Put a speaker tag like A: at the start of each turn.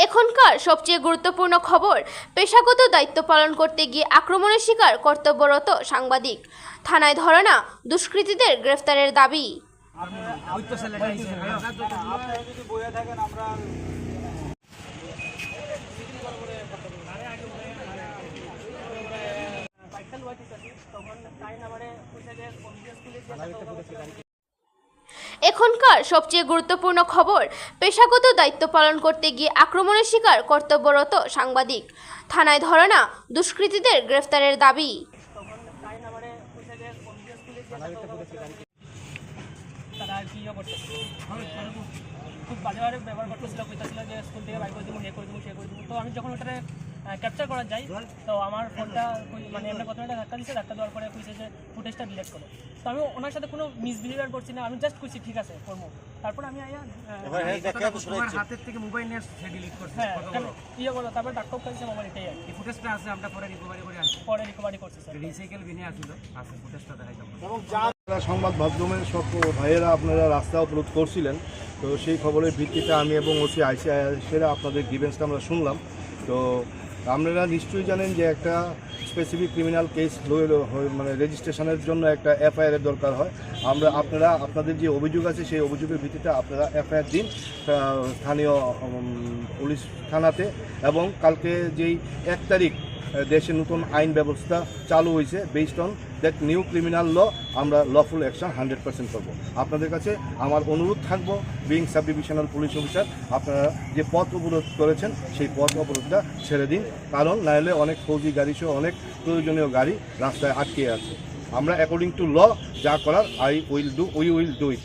A: এখনকার সবচেয়ে গুরুত্বপূর্ণ খবর, পেশাগত দায়িত্ব পালন করতে গিয়ে আক্রমণের শিকার কর্তব্যরত সাংবাদিক, থানায় ধরানা দুষ্কৃতীদের গ্রেফতারের দাবি। এখনকার সবচেয়ে গুরুত্বপূর্ণ খবর, পেশাগত দায়িত্ব পালন করতে গিয়ে আক্রমণের শিকার কর্তব্যরত সাংবাদিক, থানায় ধরানা দুষ্কৃতীদের গ্রেফতারের দাবি।
B: খুব বাজেভাবে ব্যবহার করতেছিল, কইতেছিল যে স্কুল থেকে বাইক করে দিব, হে করে দিব, সে করে দিব। তো আমি যখন ওটারে ক্যাপচার করা যাই, তো আমার ফোনটা মানে এমনি প্রথমে একটা ধাক্কা দিচ্ছে, ধাক্কা দেওয়ার পরে কইছে যে ফুটেজটা ডিলিট করো। তো আমি ওনার সাথে কোনো মিসবিহেভিয়ার করছি না, আমি জাস্ট কইছি ঠিক আছে করবো। তারপর আমি
C: হাতের থেকে মোবাইল নিয়ে ডিলিট করছি,
B: ইয়ে করলো, তারপর ডাক্তার কাছে মোবাইল এটাই আর কি।
C: ফুটেজটা আছে, আমরা পরে রিকভারি করে আনছি,
B: পরে রিকভারি করছি স্যার।
C: রিসাইকেল বিনে আসছিল, আছে ফুটেজটা দেখাই যাবে।
D: এবং যারা সংবাদ মাধ্যমের সব ভাইয়েরা আপনারা রাস্তা অবরোধ করছিলেন, তো সেই খবরের ভিত্তিতে আমি এবং ওসি আইসিআইসিরা আপনাদের গ্রিভেন্সটা আমরা শুনলাম। তো আপনারা নিশ্চয়ই জানেন যে একটা স্পেসিফিক ক্রিমিনাল কেস মানে রেজিস্ট্রেশনের জন্য একটা এফআইআরের দরকার হয়। আপনাদের যে অভিযোগ আছে সেই অভিযোগের ভিত্তিতে আপনারা এফআইআর দিন স্থানীয় পুলিশ থানাতে। এবং কালকে যেই 1 তারিখ দেশে নতুন আইন ব্যবস্থা চালু হয়েছে, based on that new criminal law, আমরা লফুল অ্যাকশন 100% করবো। আপনাদের কাছে আমার অনুরোধ থাকবো, being sub divisional police officer, আপনারা যে পথ অবরোধ করেছেন সেই পথ অবরোধটা ছেড়ে দিন, কারণ নাহলে অনেক ফৌজি গাড়ি সহ অনেক প্রয়োজনীয় গাড়ি রাস্তায় আটকে আছে। আমরা অ্যাকর্ডিং টু ল যা করার উই উইল ডু ইট।